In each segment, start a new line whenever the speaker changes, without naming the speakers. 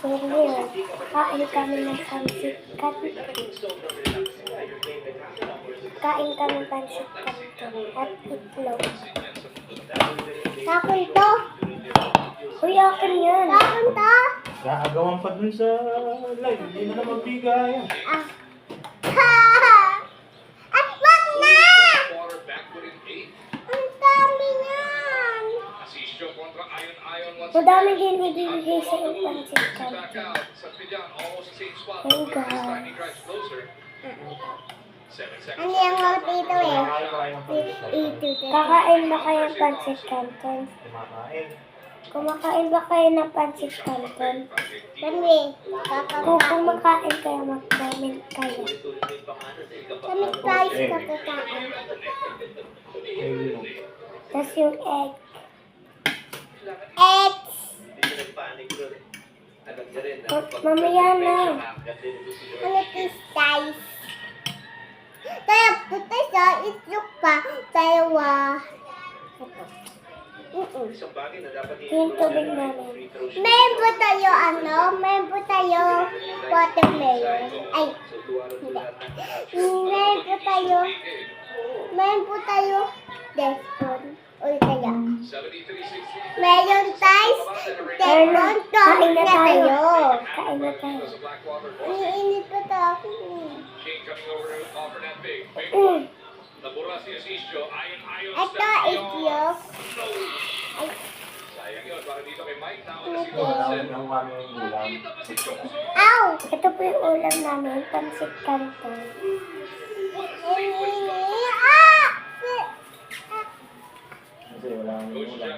So ngayon, kain kami ng pansit canton. Kain kami ng pansit canton at itlog. Sakon to? Uy, akin yan. Sakon to?
Gaagawan pa dun sa live. Hindi na naman bigayan.
Ah. At wag na! Ang dami yan! Madami din ibibigay sa yung pansit canton. Hey guys. Ano yung mga dito eh? Kakain ba kayo ng pansit canton?
Kumakain.
Kumakain ba kayo ng pansit canton? Kami. Kung kumakain kayo, mag-comment kayo. Kami guys, kakakain. Tapos yung egg. Eggs! Mamaya na. Ano this guys? Kaya puti sa itlog pa. Dalawa. Yung tubig namin. Meron po tayo meron po tayo watermelon. Ay, hindi. Meron po tayo despoon. Uy, kaya. Meron tayo despoon. Kain na tayo. Kain na tayo. Iniinit pa tayo. Ito, itlog. Ow! Ito po yung ulam namin, pansit canton.
Kasi wala nang ulam.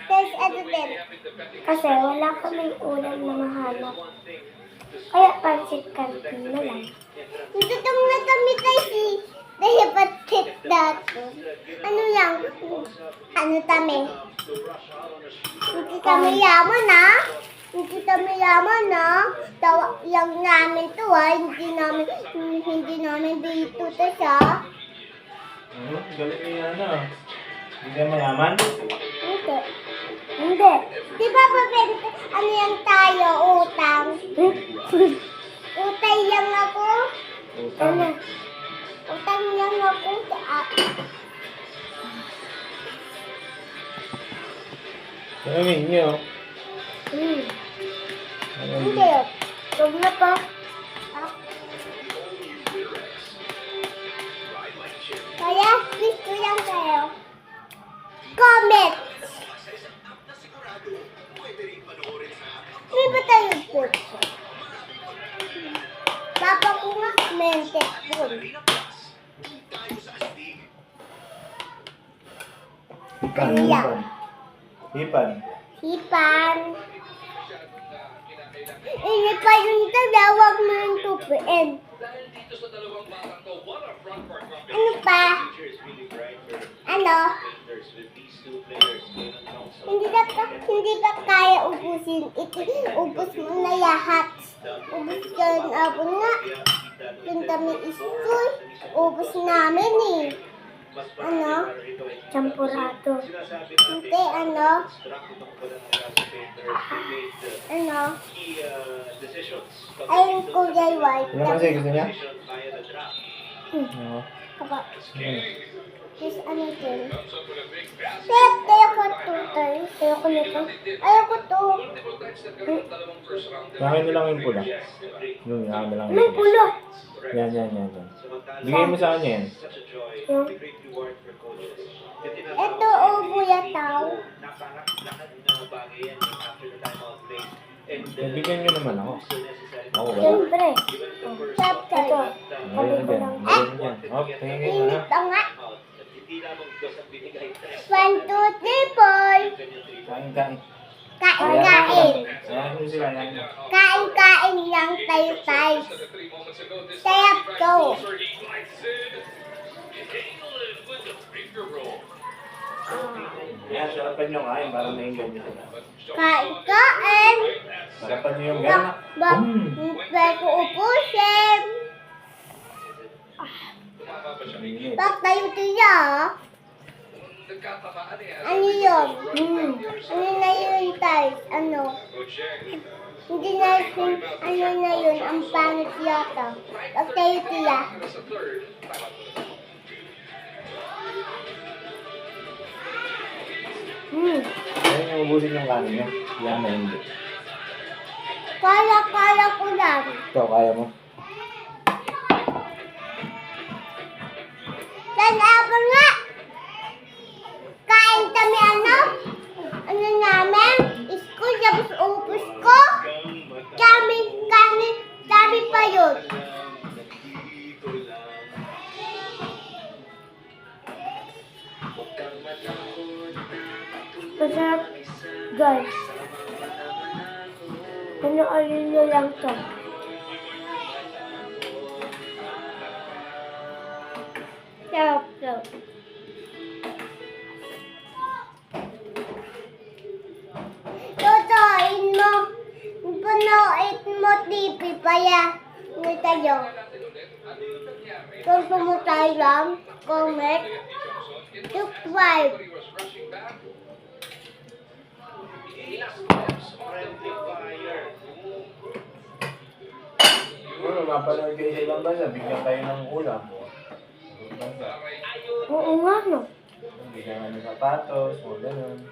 Guys, ano din? Kasi wala kaming ulam na mahanap. Kaya pansit canton na lang. Tututong na kami kasi dahil pansit dito. Ano lang? Ano kami? Hindi kami yaman na. Hindi kami yaman na. Tawa lang namin to ha. Hindi namin dito to siya.
Galing niya na. Hindi ka mayaman?
Hindi. Hindi. Di ba pabenta? Ano yan tayo? Utang. Utay lang ako.
Utang.
Ano? Utang lang ako sa akin.
Kaya niyo.
Hindi. Huwag na pa. Kaya, gusto lang kayo. Comment! Hindi ba tayo po? Papa ko nga, mente po.
Hipan. Hipan.
Hipan. Init pa yung talawag mo yung tupiin. Ano pa? Ano? Hindi ka kaya ubusin. Ubus mo na lahat. Ubus ka na po nga. Yung kami school, ubus namin eh. Ano? Champurado. Hindi, ano? Ano? Ayun ko gay white.
Ano kasi gusto niya? Oo.
Kaba. Tapos ano din? Tayo ko to, tayo. Tayo ko nito. Ayoko to.
Akin na lang yung pula. Yung akin na lang
May
yung pula.
pulo.
Yan. Bigay mo sa kanya yan.
Yung. Ito, buya tao.
Bigyan nyo naman ako. Ako wala.
Siyempre. Tap tayo.
Ngayon na dyan. Ngayon na dyan. Hop, tingin mo na.
Init pa nga. 1, 2, 3, 4.
Kain.
Kain.
Ayan mo sila. Ayan mo.
Kain lang tayo tayo. Sayap to.
Ayan, sarapan nyo kain para mainggan nyo sila.
Kain.
Sarapan nyo yung gano'n.
Hindi ko upusin. Bak tayo tiya. Ano yun? Ano na yun tayo? guys, hindi na yung, na yun, ang pangit yata. Pagtayo sila.
Ayun yung ubusin yung kanin niya. Yan na hindi.
Kala ko lang.
Ikaw, kaya mo?
Tanda nga. Kain kami namin? School, tapos upos ko. Dami pa yun. Masarap, guys. Panoorin nyo lang to. Sarap to. Panood mo TV pala. Ano tayo? Kung pumutay lang, comment, subscribe.
Siguro, mapanood kayo sa ibang bansa. Bigyan kayo ng ulam.
Oo nga, no?
Bigyan ka ng sapatos, mga ganun.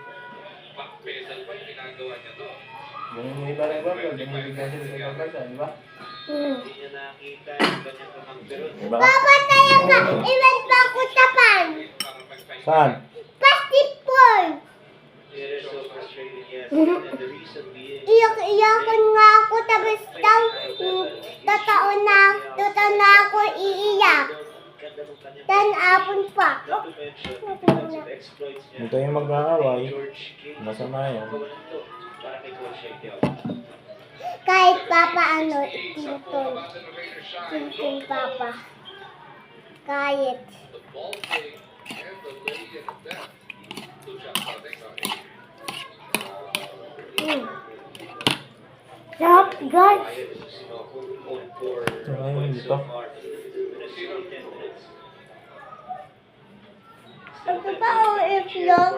Yung iba rin ba, binibigyan sila sa ibang bansa, di ba? Diba?
Papa, tayo ka! Iwan pa ako sa pan!
Saan?
Basketball! Iyak-iyakan nga ako, tapos totoo na ako iiyak. Tanapon pa.
Ito yung mag-aaway. Masama yan.
Kahit papa itutol. Tuntun papa. Kahit. Sarap, guys.
Ayun, dito.
Ito pa o itlog?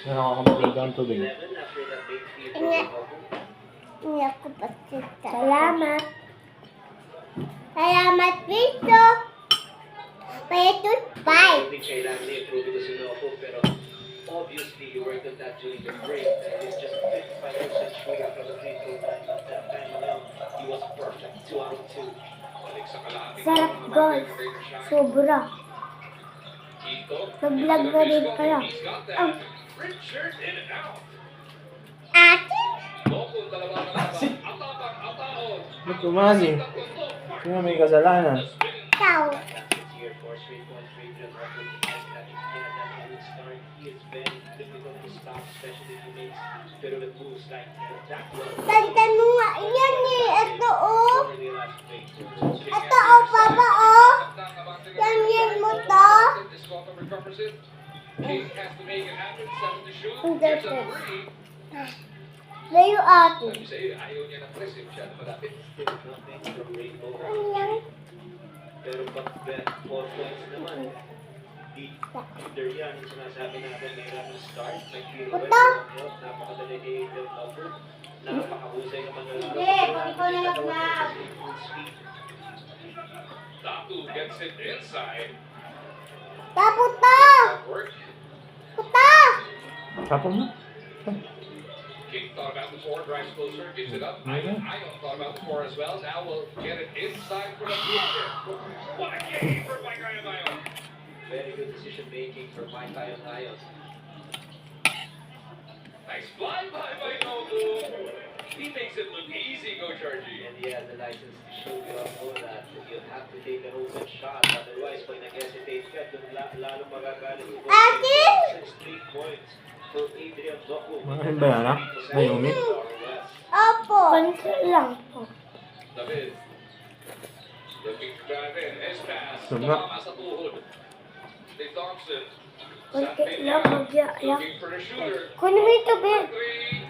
Nakakamatid ang tubig.
Iyak ko pa sita. Salamat. Salamat, Vito. Payatut, bye.
Obviously, you worked on that during the break, and it's just 55% shooting from the free throw line. But that time around, he was perfect, 2 out of 2.
Sarap, guys. Sobra. Nag-vlog na rin kaya. Atin?
Ba't kumasi? Sino may kasalanan?
Ikaw.
Here for straight points, straight to the market. That would start. He is very difficult to stop, especially if he makes bit of a boost like that one.
Tanda mo nga yan eh. Ito oh.
Only the last break.
Ito oh, papa oh. Yan mo to. Hindi po. Layo atin. Ano yan?
Pero pag 4 points naman, either yan, yung sinasabi natin, may running start, may clear
Puta!
napakadaligated ng number, napakahusay naman na laro.
Hindi, pag ikaw na lang.
Datu gets it inside.
Taputa!
Work.
Puta!
Tapo mo?
King thought about the four, drives closer, gives it up. Ion thought about the four as well. Now we'll get it inside for the future. What a game for Mike Ion.
Very good decision making for Mike Ion.
Nice fly by Nobu. He makes it look easy, Go Chargy.
And he has the license to show you all that you have to take an open shot. Otherwise, pag nag-hesitate ka, dun lalo magagalit yung
Akin?
3 points for Adrian Zoco.
Ano ba yan, ha? Mayunit?
Opo. Pansin lang po.
David. Looking to drive in. His pass.
Sunga.
Tumama sa tuhod. Nick Thompson.
Pansin lang, magya lang.
Looking for the shooter.
Kunin mo yung tubig.
Three.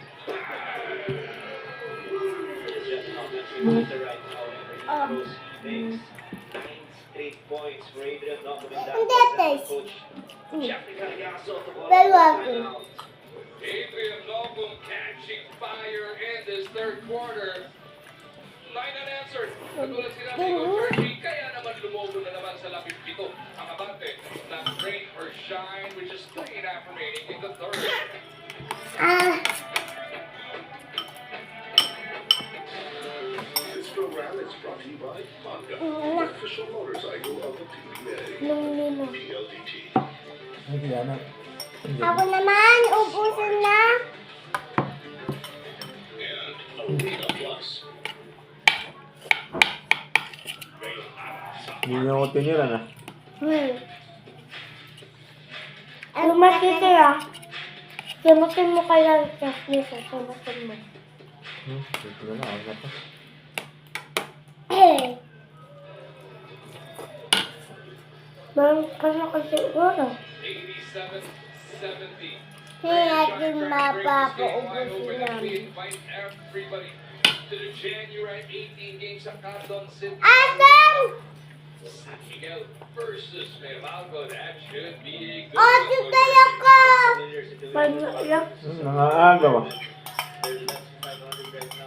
Oh.
9 straight points for Adrian Zoco.
Hindi, Tess.
Coach Jeffrey Caligaso.
Pero ako.
Adrian Locum unleashing fire in this third quarter. Line unanswered. Katulad sinabi ko, Georgie, kaya naman lumobo na naman sa labing pito ang abante ng rain or shine, which is 3.5 remaining in the third.
This program is brought to you by Honda, official motorcycle of the PBA.
Nung
PLDT.
Hindi yan.
Ako naman, ubusin na.
And Alina Plus.
Hindi niyo ako tinira na.
Lumaki kaya. Sumukin mo kaya sa nito. Sumukin mo.
Dito na lang. Ako na pa.
Meron ka na kasi siguro.
87-70.
Hindi natin mapapaubusin
We
namin.
invite everybody to the January 18 games at Cardon City.
Asan?
San Miguel versus Meralco. That should be a good
Oh,
one.
tutay ako! Paano lang?
Nangaagaw ah.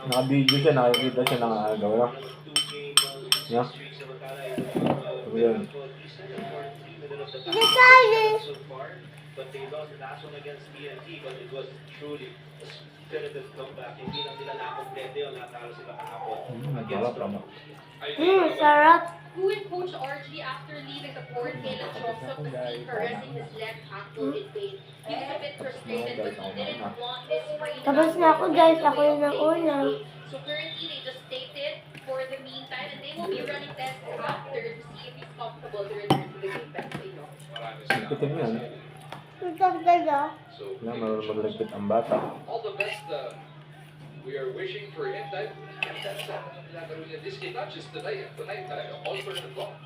Naka-video siya, nakikita siya nangaagaw lang. Yeah. Ayan.
Detalye!
But they lost the last one against TNT, but it was truly a spirited comeback. Hindi lang nila nakompleto yun, natalo sila kahapon against
Tama.
Sarap.
Who and Coach RG after leaving the court, Caleb Joseph was seen caressing his left ankle in pain. He was a bit frustrated, but he didn't want this sprain.
Tapos na ako guys, ako yung nauna.
So currently, they just stated for the meantime, and they will be running tests after to see if he's comfortable to return to the game. Pero, you know,
Pitin mo yan.
Tutang ganda.
So,
Kaya marunong magligpit ang bata.
all the best we are wishing for him that this game, not just tonight, all for the block.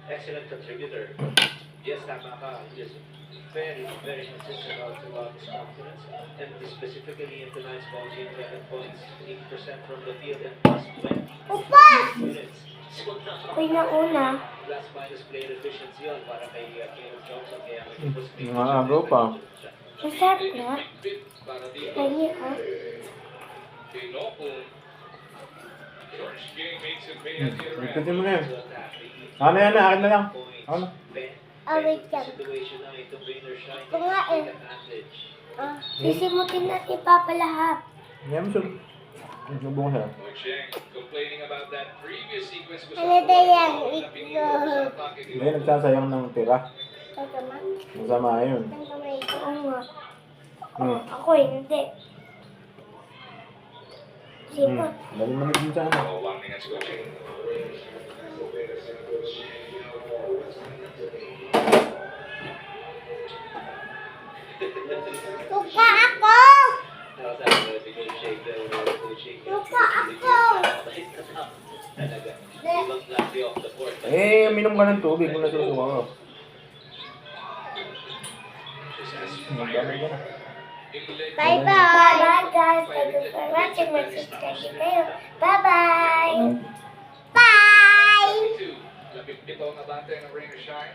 excellent contributor. Yes, tama ka. He is very, very consistent throughout his confidence. And specifically in tonight's ball game, 11 points, 80% from the field, and plus 20
Upa!
units. So,
Ako'y nauna.
plus minus play efficiency yun para kay Caleb Johnson. Kaya may
Nangaagaw pa.
Masarap na.
Para dito.
Kanya ah.
Kay Loco. George King makes it pay at the other end.
Pitin mo na yan. Ano yan na? Akin na lang. Ako na.
Ah, wait lang.
Situation na ito, rain or shine.
Ito nga eh.
Take advantage.
Sisimutin natin papalahap.
Hindi mo siya. Nagsubo ko siya.
Cheng complaining about that previous sequence was
Ano ba yan?
Hindi, nagsasayang ng tira.
Tama?
Masama yun.
Ang kamay ko. Oo nga. Ako hindi. Sino?
Dali mo naging sa ano.
Oh, 1 minute coaching.
Tuka ako! Tuka ako!
Eh, minum ka ng tubig kung nasusuka ka. Magdamay ka na.
Bye-bye! Bye-bye guys! Thank you for watching. Mag-subscribe din kayo. Bye-bye! Bye!
Labing pito ang abante ng rain or shine.